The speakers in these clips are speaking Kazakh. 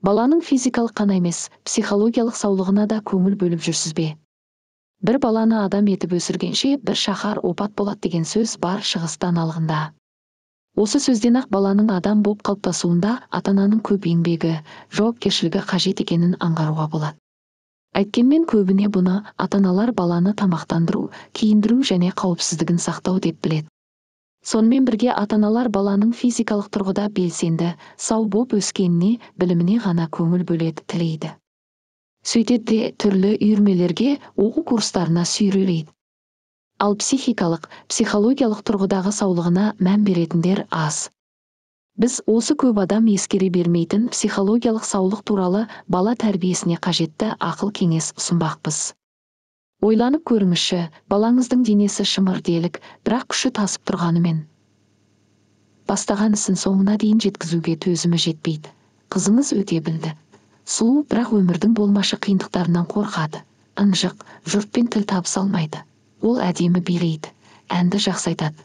Баланың физикалық қана емес, психологиялық саулығына да көңіл бөліп жүрсіз бе? Бір баланы адам етіп өсіргенше бір шаһар опат болады деген сөз бар шығыс даналығында. Осы сөзден-ақ баланың адам болып қалыптасуында ата-ананың көп еңбегі, жауапкершілігі қажет екенін аңғаруға болады. Әйткенмен көбіне бұны ата-аналар баланы тамақтандыру, киіндіру және қауіпсіздігін сақтау деп біледі. Сонымен бірге ата-аналар баланың физикалық тұрғыда белсенді, сау болып өскеніне, біліміне ғана көңіл бөледі, тілейді. Сөйтеді де түрлі үйірмелерге, оқу курстарына сүйрелейді. Ал психологиялық тұрғыдағы саулығына мән беретіндер аз. Біз осы көп адам ескере бермейтін психологиялық саулық туралы бала тәрбиесіне қажетті ақыл кеңес ұсынбақпыз. Ойланып көріңізші, балаңыздың денесі шымыр делік, бірақ күші тасып тұрғанымен бастаған ісін соңына дейін жеткізуге төзімі жетпейді. Қызыңыз өте білді. Сұлу, бірақ өмірдің болмашы қиындықтарынан қорқады. Ынжық, жұртпен тіл табыса алмайды. Ол әдемі билейді, әнді жақсы айтады.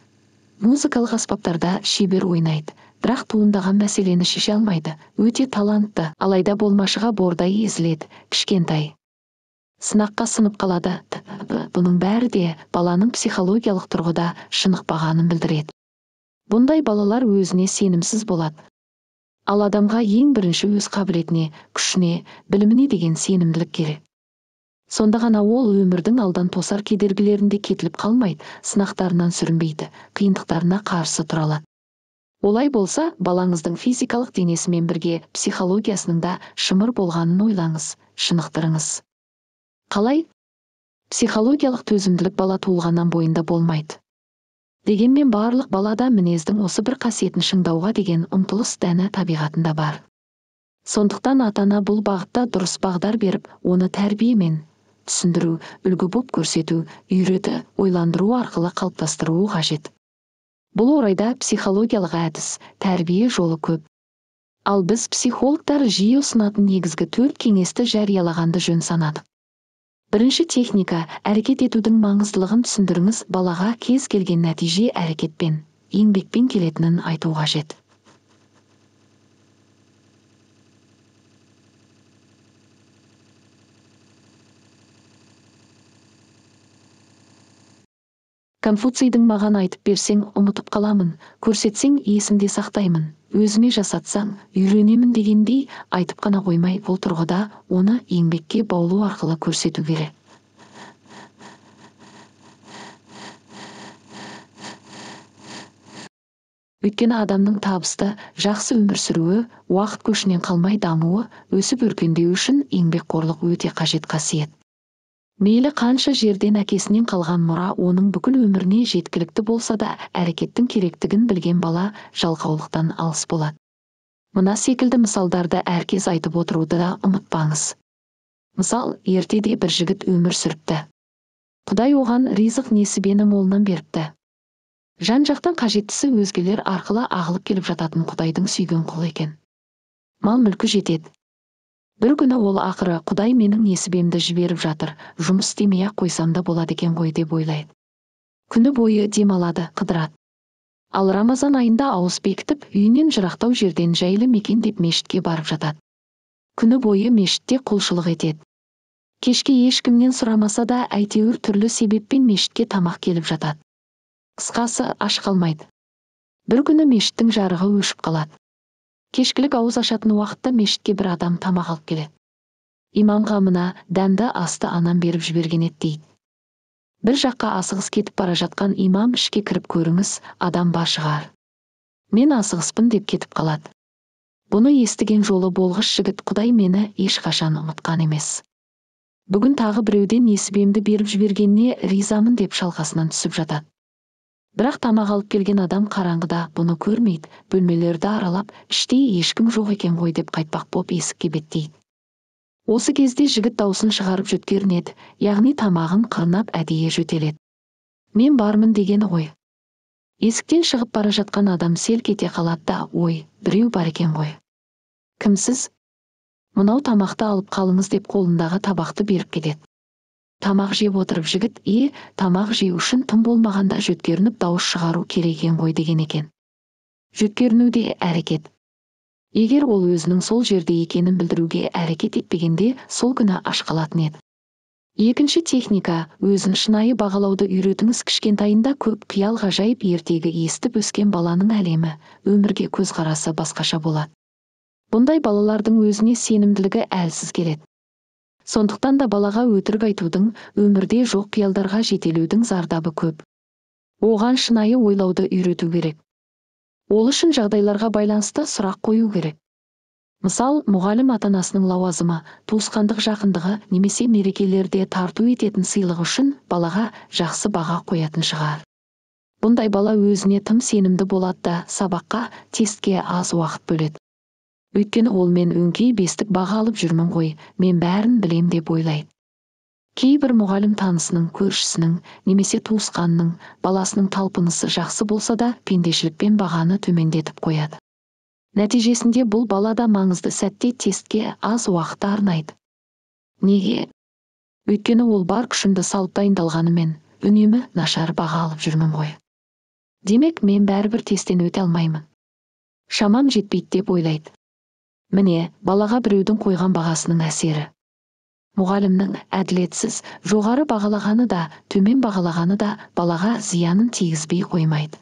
Музыкалық аспаптарда шебер ойнайды, бірақ туындаған мәселені шеше алмайды. Өте талантты, алайда болмашыға бордай езіледі, кішкентай. Сынаққа сынып қалады. Бұның бәрі де баланың психологиялық тұрғыда шынықпағанын білдіреді. Бұндай балалар өзіне сенімсіз болады. Ал адамға ең бірінші өз қабілетіне, күшіне, біліміне деген сенімділік керек. Сонда ғана ол өмірдің алдан тосар кедергілерінде кетіліп қалмайды, сынақтарынан сүрінбейді, қиындықтарына қарсы тұра алады. Олай болса, балаңыздың физикалық денесімен бірге психологиясының да шымыр болғанын ойлаңыз, шынықтырыңыз. Қалай? Психологиялық төзімділік бала туылғаннан бойында болмайды. Дегенмен барлық балада мінездің осы бір қасиетін шыңдауға деген ұмтылыс дәні табиғатында бар. Сондықтан ата-ана бұл бағытта дұрыс бағдар беріп, оны тәрбиемен түсіндіру, үлгі боп көрсету, үйреті, ойландыру арқылы қалыптастыруы қажет. Бұл орайда психологиялық әдіс, тәрбие жолы көп. Ал біз психологтар жиі ұсынатын негізгі 4 кеңесті жариялағанды жөн санадық. Бірінші техника, әрекет етудің маңыздылығын түсіндіріңіз, балаға кез келген нәтиже әрекетпен, еңбекпен келетінін айту қажет. Конфуцийдің маған айтып берсең, ұмытып қаламын, көрсетсең, есімде сақтаймын, өзіме жасатсаң, үйренемін дегендей айтып қана қоймай, бұл тұрғыда оны еңбекке баулу арқылы көрсету керек. Өйткені адамның табысты, жақсы өмір сүруі, уақыт көшінен қалмай дамуы, өсіп өркендеу үшін еңбекқорлық өте қажет қасиет. Мейлі қанша жерден әкесінен қалған мұра оның бүкіл өміріне жеткілікті болса да, әрекеттің керектігін білген бала жалқаулықтан алыс болады. Мына секілді мысалдарды әркез айтып отыруды да ұмытпаңыз. Мысал, ертеде бір жігіт өмір сүріпті. Құдай оған ризық несібені молынан беріпті. Жан-жақтан қажеттісі өзгелер арқылы ағылып келіп жататын Құдайдың сүйген құлы екен. Мал-мүлкі жетеді. Бір күні ол ақыры, Құдай менің несібемді жіберіп жатыр, жұмыс істемей-ақ қойсам да болады екен ғой деп ойлайды. Күні бойы демалады, қыдырады. Ал Рамазан айында ауыз бекітіп, үйінен жырақтау жерден жайлы мекен деп мешітке барып жатады. Күні бойы мешітте құлшылық етеді. Кешке ешкімнен сұрамаса да, әйтеуір түрлі себеппен мешітке тамақ келіп жатады. Қысқасы, аш қалмайды. Бір күні мешіттің жарығы өшіп қалады. Кешкілік ауыз ашатын уақытта мешітке бір адам тамақ алып келеді. Имамға мына дәмді асты анам беріп жіберген еді дейді. Бір жаққа асығыс кетіп бара жатқан имам ішке кіріп көріңіз, адам бар шығар. Мен асығыспын деп кетіп қалады. Бұны естіген жолы болғыш жігіт, Құдай мені ешқашан ұмытқан емес. Бүгін тағы біреуден несібемді беріп жібергеніне ризамын деп шалқасынан түсіп жатады. Бірақ тамақ алып келген адам қараңғыда бұны көрмейді, бөлмелерді аралап, іште ешкім жоқ екен ғой деп қайтпақ боп есікке беттейді. Осы кезде жігіт даусын шығарып жөткерінеді, яғни тамағын қырнап әдейі жөтеледі. Мен бармын дегені ғой. Есіктен шығып бара жатқан адам селк ете қалады да, ой, біреу бар екен ғой. Кімсіз? Мынау тамақты алып қалыңыз деп қолындағы табақты беріп кетеді. Тамақ жеп отырып жігіт, тамақ жеу үшін тым болмағанда жөткерініп дауыс шығару керек екен ғой деген екен. Жөткеріну де әрекет. Егер ол өзінің сол жерде екенін білдіруге әрекет етпегенде, сол күні аш қалатын еді. Екінші техника, өзін шынайы бағалауды үйретіңіз. Кішкентайында көп қиял ғажайып ертегі естіп өскен баланың әлемі, өмірге көзқарасы басқаша болады. Бұндай балалардың өзіне сенімділігі әлсіз келеді. Сондықтан да балаға өтірік айтудың, өмірде жоқ қиялдарға жетелеудің зардабы көп. Оған шынайы ойлауды үйрету керек. Ол үшін жағдайларға байланысты сұрақ қою керек. Мысал, мұғалім ата-анасының лауазымы, туысқандық жақындығы немесе мерекелерде тарту ететін сыйлық үшін балаға жақсы баға қоятын шығар. Бұндай бала өзіне тым сенімді болады да сабаққа, тестке аз уақыт бөледі. Өйткені ол мен өңкей бестік баға алып жүрмін ғой, мен бәрін білем деп ойлайды. Кейбір мұғалім танысының, көршісінің, немесе туысқанының, баласының талпынысы жақсы болса да, пендешілікпен бағаны төмендетіп қояды. Нәтижесінде бұл балада маңызды сәтте тестке аз уақыт арнайды. Неге? Өйткені ол бар күшімді салып дайындалғанымен, үнемі нашар баға алып жүрмін ғой. Демек, мен бәрібір тесттен өте алмаймын. Шамам жетпейді деп ойлайды. Міне, балаға біреудің қойған бағасының әсері. Мұғалімнің әділетсіз, жоғары бағалағаны да, төмен бағалағаны да балаға зиянын тигізбей қоймайды.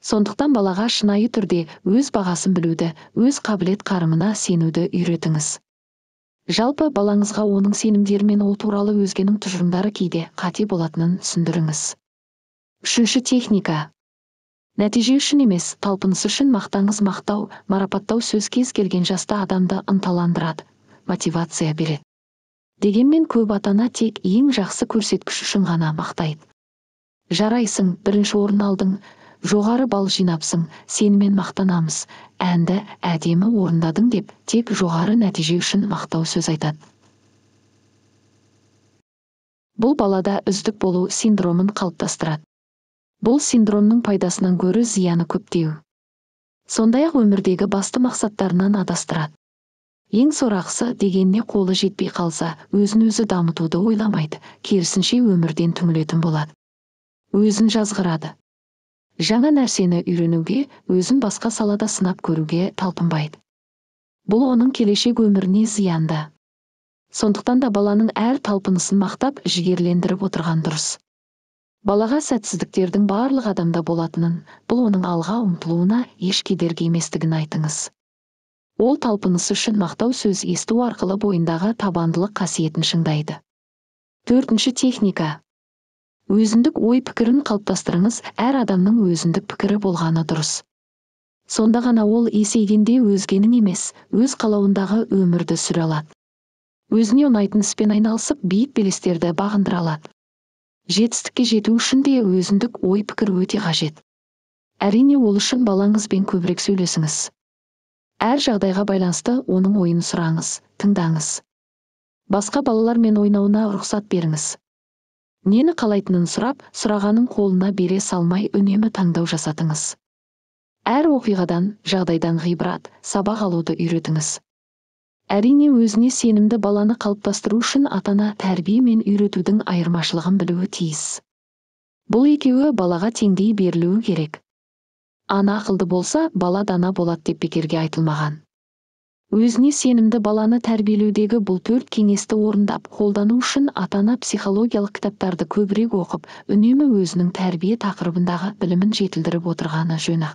Сондықтан балаға шынайы түрде өз бағасын білуді, өз қабілет-қарымына сенуді үйретіңіз. Жалпы балаңызға оның сенімдері мен ол туралы өзгенің тұжырымдары кейде қате болатынын түсіндіріңіз. Үшінші техника. Нәтиже үшін емес, талпыныс үшін мақтаңыз. Мақтау, марапаттау сөз кез келген жаста адамды ынталандырады, мотивация береді. Дегенмен көп ата-ана тек ең жақсы көрсеткіш үшін ғана мақтайды. Жарайсың, бірінші орын алдың, жоғары балл жинапсың, сенімен мақтанамыз, әнді әдемі орындадың деп тек жоғары нәтиже үшін мақтау сөз айтады. Бұл балада үздік болу синдромын қалыптастырады. Бұл синдромның пайдасынан гөрі зияны көптеу. Сондай-ақ өмірдегі басты мақсаттарынан адастырады. Ең сорақысы, дегеніне қолы жетпей қалса, өзін-өзі дамытуды ойламайды, керісінше өмірден түңілетін болады. Өзін жазғырады. Жаңа нәрсені үйренуге, өзін басқа салада сынап көруге талпынбайды. Бұл оның келешек өміріне зиянды. Сондықтан да баланың әр талпынысын мақтап, жігерлендіріп отырған дұрыс. Балаға сәтсіздіктердің барлық адамда болатынын, бұл оның алға ұмтылуына еш кедергі еместігін айтыңыз. Ол талпынысы үшін мақтау сөз есту арқылы бойындағы табандылық қасиетін шыңдайды. Төртінші техника. Өзіндік ой пікірін қалыптастырыңыз. Әр адамның өзіндік пікірі болғаны дұрыс. Сонда ғана ол есейгенде өзгенің емес, өз қалауындағы өмірді сүре алады. Өзіне ұнайтын іспен айналысып, биік белестерді бағындыра алады. Жетістікке жету үшін де өзіндік ой пікір өте қажет. Әрине, ол үшін балаңызбен көбірек сөйлесіңіз. Әр жағдайға байланысты оның ойын сұраңыз, тыңдаңыз. Басқа балалармен ойнауына рұқсат беріңіз. Нені қалайтынын сұрап, сұрағанын қолына бере салмай үнемі таңдау жасатыңыз. Әр оқиғадан, жағдайдан ғибрат, сабақ алуды үйретіңіз. Әрине, өзіне сенімді баланы қалыптастыру үшін ата-ана тәрбие мен үйретудің айырмашылығын білуі тиіс. Бұл екеуі балаға теңдей берілуі керек. Ана ақылды болса, бала дана болады деп бекерге айтылмаған. Өзіне сенімді баланы тәрбиелеудегі бұл 4 кеңесті орындап, қолдану үшін ата-ана психологиялық кітаптарды көбірек оқып, үнемі өзінің тәрбие тақырыбындағы білімін жетілдіріп отырғаны жөн.